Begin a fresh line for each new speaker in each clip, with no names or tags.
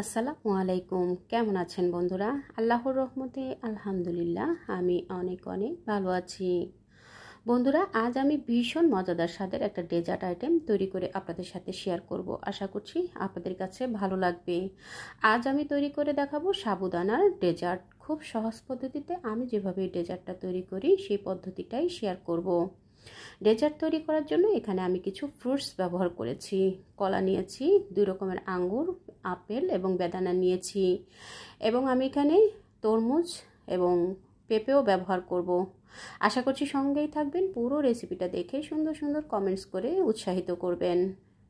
আসসালামু আলাইকুম। কেমন আছেন বন্ধুরা? আল্লাহর রহমতে আলহামদুলিল্লাহ আমি অনেক ভালো আছি। বন্ধুরা, আজ আমি ভীষণ মজাদার স্বাদের একটা ডেজার্ট আইটেম তৈরি করে আপনাদের সাথে শেয়ার করব। আশা করছি আপনাদের কাছে ভালো লাগবে। আজ আমি তৈরি করে দেখাবো সাবুদানার ডেজার্ট। খুব সহজ পদ্ধতিতে আমি যেভাবে ডেজার্টটা তৈরি করি সেই পদ্ধতিটাই শেয়ার করব। ডেজার্ট তৈরি করার জন্য এখানে আমি কিছু ফ্রুটস ব্যবহার করেছি। কলা নিয়েছি, 2 রকমের আঙ্গুর, আপেল এবং বেদানা নিয়েছি, এবং আমি এখানে তরমুজ এবং পেঁপেও ব্যবহার করব। আশা করছি সঙ্গেই থাকবেন। পুরো রেসিপিটা দেখে সুন্দর সুন্দর কমেন্টস করে উৎসাহিত করবেন।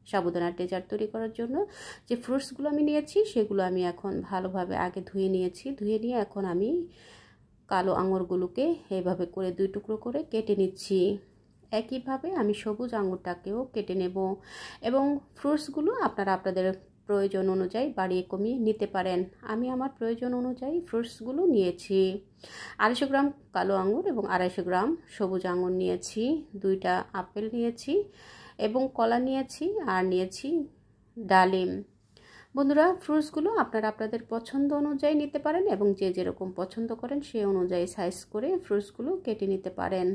সাবুদানার ডেজার্ট তৈরি করার জন্য যে ফ্রুটসগুলো আমি নিয়েছি সেগুলো আমি এখন ভালোভাবে আগে ধুয়ে নিয়েছি। ধুয়ে নিয়ে এখন আমি কালো আঙুরগুলোকে এভাবে করে 2 টুকরো করে কেটে নিচ্ছি। একইভাবে আমি সবুজ আঙুরটাকেও কেটে নেব, এবং ফ্রুটসগুলো আপনারা আপনাদের প্রয়োজন অনুযায়ী বাড়িয়ে কমিয়ে নিতে পারেন। আমি আমার প্রয়োজন অনুযায়ী ফ্রুটসগুলো নিয়েছি। 250 গ্রাম কালো আঙুর এবং 250 গ্রাম সবুজ আঙুর নিয়েছি, 2টা আপেল নিয়েছি এবং কলা নিয়েছি, আর নিয়েছি ডালিম। বন্ধুরা, ফ্রুটসগুলো আপনারা আপনাদের পছন্দ অনুযায়ী নিতে পারেন, এবং যে যেরকম পছন্দ করেন সেই অনুযায়ী সাইজ করে ফ্রুটসগুলো কেটে নিতে পারেন।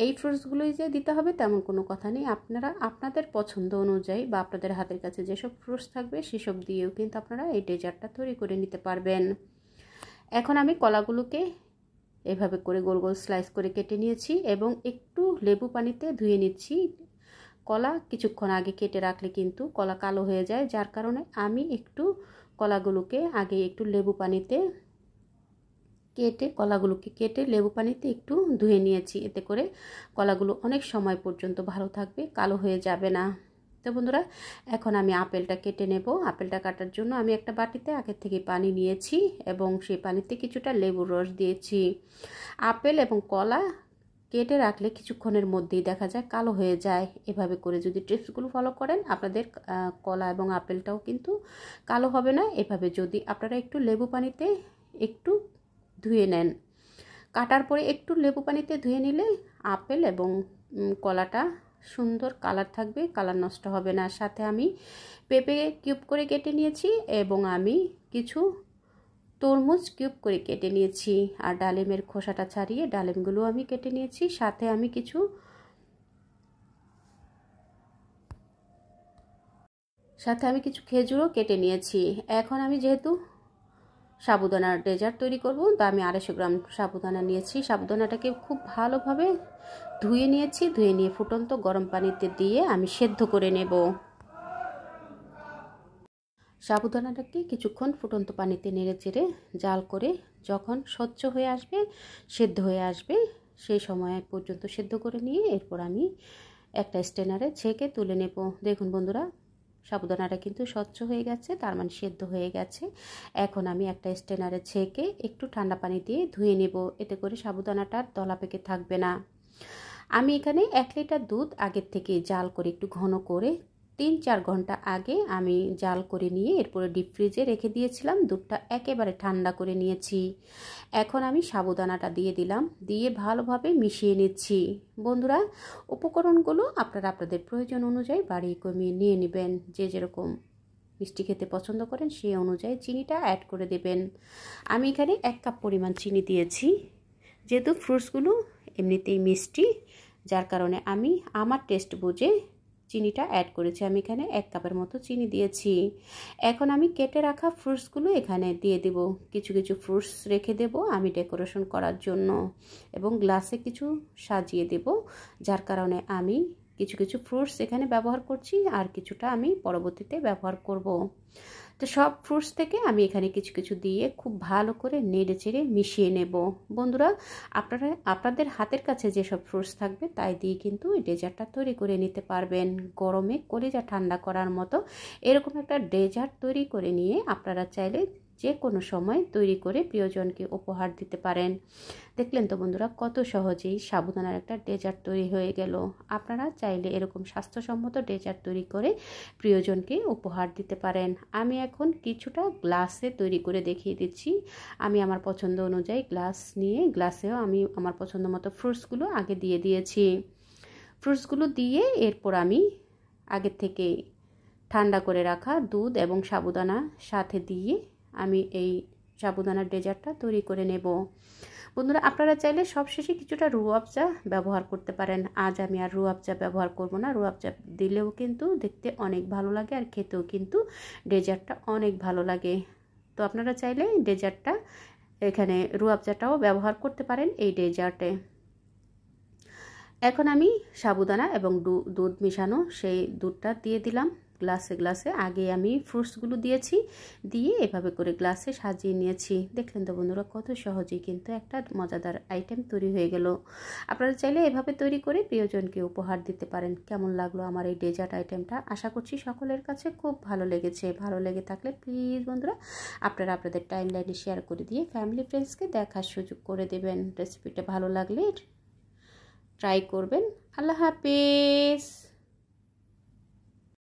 এই ফ্রুটসগুলোই যে দিতে হবে তেমন কোনো কথা নেই। আপনারা আপনাদের পছন্দ অনুযায়ী বা আপনাদের হাতের কাছে যেসব ফ্রুটস থাকবে সেসব দিয়েও কিন্তু আপনারা এই ডেজার্টটা তৈরি করে নিতে পারবেন। এখন আমি কলাগুলোকে এভাবে করে গোল গোল স্লাইস করে কেটে নিয়েছি এবং একটু লেবু পানিতে ধুয়ে নিচ্ছি। কলা কিছুক্ষণ আগে কেটে রাখলে কিন্তু কলা কালো হয়ে যায়, যার কারণে আমি একটু কলাগুলোকে আগে একটু লেবু পানিতে কেটে লেবু পানিতে একটু ধুয়ে নিয়েছি। এতে করে কলাগুলো অনেক সময় পর্যন্ত ভালো থাকবে, কালো হয়ে যাবে না। তো বন্ধুরা, এখন আমি আপেলটা কেটে নেব। আপেলটা কাটার জন্য আমি একটা বাটিতে আগে থেকে পানি নিয়েছি এবং সেই পানিতে কিছুটা লেবুর রস দিয়েছি। আপেল এবং কলা কেটে রাখলে কিছুক্ষণের মধ্যেই দেখা যায় কালো হয়ে যায়। এভাবে করে যদি টিপসগুলো ফলো করেন আপনাদের কলা এবং আপেলটাও কিন্তু কালো হবে না। এভাবে যদি আপনারা একটু লেবু পানিতে একটু ধুয়ে নেন, কাটার পরে একটু লেবু পানিতে ধুয়ে নিলে আপেল এবং কলাটা সুন্দর কালার থাকবে, কালার নষ্ট হবে না। সাথে আমি পেঁপে কিউব করে কেটে নিয়েছি এবং আমি কিছু তরমুজ কিউব করে কেটে নিয়েছি, আর ডালিমের খোসাটা ছাড়িয়ে ডালিমগুলো আমি কেটে নিয়েছি। সাথে আমি কিছু খেজুরও কেটে নিয়েছি। এখন আমি যেহেতু সাবুদানার ডেজার্ট তৈরি করব, তো আমি 250 গ্রাম সাবুদানা নিয়েছি। সাবুদানাটাকে খুব ভালোভাবে ধুয়ে নিয়েছি। ধুয়ে নিয়ে ফুটন্ত গরম পানিতে দিয়ে আমি সেদ্ধ করে নেব। সাবুদানাটাকে কিছুক্ষণ ফুটন্ত পানিতে নেড়ে চেড়ে জাল করে যখন স্বচ্ছ হয়ে আসবে, সেদ্ধ হয়ে আসবে, সেই সময় পর্যন্ত সেদ্ধ করে নিয়ে এরপর আমি একটা স্ট্রেনারে ছেঁকে তুলে নেব। দেখুন বন্ধুরা, সাবুদানাটা কিন্তু স্বচ্ছ হয়ে গেছে, তার মানে সেদ্ধ হয়ে গেছে। এখন আমি একটা স্ট্রেনারে ছেঁকে একটু ঠান্ডা পানি দিয়ে ধুয়ে নেব। এতে করে সাবুদানাটা দলা পেকে থাকবে না। আমি এখানে 1 লিটার দুধ আগের থেকে জাল করে একটু ঘন করে 3-4 ঘন্টা আগে আমি জাল করে নিয়ে এরপরে ডিপ ফ্রিজে রেখে দিয়েছিলাম। দুধটা একেবারে ঠান্ডা করে নিয়েছি। এখন আমি সাবুদানাটা দিয়ে দিলাম, দিয়ে ভালোভাবে মিশিয়ে নিচ্ছি। বন্ধুরা, উপকরণগুলো আপনারা আপনাদের প্রয়োজন অনুযায়ী বাড়িয়ে কমিয়ে নিয়ে নেবেন। যে যেরকম মিষ্টি খেতে পছন্দ করেন সেই অনুযায়ী চিনিটা অ্যাড করে দেবেন। আমি এখানে 1 কাপ পরিমাণ চিনি দিয়েছি। যেহেতু ফ্রুটসগুলো এমনিতেই মিষ্টি, যার কারণে আমি আমার টেস্ট বুঝে চিনিটা অ্যাড করেছি। আমি এখানে 1 কাপের মতো চিনি দিয়েছি। এখন আমি কেটে রাখা ফ্রুটসগুলো এখানে দিয়ে দেব। কিছু কিছু ফ্রুটস রেখে দেব আমি ডেকোরেশন করার জন্য, এবং গ্লাসে কিছু সাজিয়ে দেব, যার কারণে আমি কিছু কিছু ফ্রুটস এখানে ব্যবহার করছি আর কিছুটা আমি পরবর্তীতে ব্যবহার করব। তো সব ফ্রুটস থেকে আমি এখানে কিছু কিছু দিয়ে খুব ভালো করে নেড়ে চেড়ে মিশিয়ে নেব। বন্ধুরা, আপনারা আপনাদের হাতের কাছে যেসব ফ্রুটস থাকবে তাই দিয়ে কিন্তু এই ডেজার্টটা তৈরি করে নিতে পারবেন। গরমে কলিজা ঠান্ডা করার মতো এরকম একটা ডেজার্ট তৈরি করে নিয়ে আপনারা চাইলে যে কোনো সময় তৈরি করে প্রিয়জনকে উপহার দিতে পারেন। দেখলেন তো বন্ধুরা, কত সহজেই সাবুদানার একটা ডেজার্ট তৈরি হয়ে গেল। আপনারা চাইলে এরকম স্বাস্থ্যসম্মত ডেজার্ট তৈরি করে প্রিয়জনকে উপহার দিতে পারেন। আমি এখন কিছুটা গ্লাসে তৈরি করে দেখিয়ে দিচ্ছি। আমি আমার পছন্দ অনুযায়ী গ্লাস নিয়ে গ্লাসেও আমি আমার পছন্দ মতো ফ্রুটসগুলো আগে দিয়ে দিয়েছি। ফ্রুটসগুলো দিয়ে এরপর আমি আগের থেকে ঠান্ডা করে রাখা দুধ এবং সাবুদানা সাথে দিয়ে আমি এই সাবুদানার ডেজার্টটা তৈরি করে নেব। বন্ধুরা, আপনারা চাইলে সবশেষে কিছুটা রুয়াবজা ব্যবহার করতে পারেন। আজ আমি আর রুয়াবজা ব্যবহার করব না। রুয়াবজা দিলেও কিন্তু দেখতে অনেক ভালো লাগে আর খেতেও কিন্তু ডেজার্টটা অনেক ভালো লাগে। তো আপনারা চাইলে ডেজার্টটা এখানে রুয়াবজাটাও ব্যবহার করতে পারেন এই ডেজার্টে। এখন আমি সাবুদানা এবং দুধ মিশানো সেই দুধটা দিয়ে দিলাম গ্লাসে গ্লাসে। আগে আমি ফ্রুটসগুলো দিয়েছি, দিয়ে এভাবে করে গ্লাসে সাজিয়ে নিয়েছি। দেখলেন তো বন্ধুরা, কত সহজেই কিন্তু একটা মজাদার আইটেম তৈরি হয়ে গেল। আপনারা চাইলে এভাবে তৈরি করে প্রিয়জনকে উপহার দিতে পারেন। কেমন লাগলো আমার এই ডেজার্ট আইটেমটা? আশা করছি সকলের কাছে খুব ভালো লেগেছে। ভালো লেগে থাকলে প্লিজ বন্ধুরা আপনারা আপনাদের টাইমলাইনে শেয়ার করে দিয়ে ফ্যামিলি ফ্রেন্ডসকে দেখার সুযোগ করে দেবেন। রেসিপিটা ভালো লাগলে ট্রাই করবেন। আল্লাহ হাফেজ।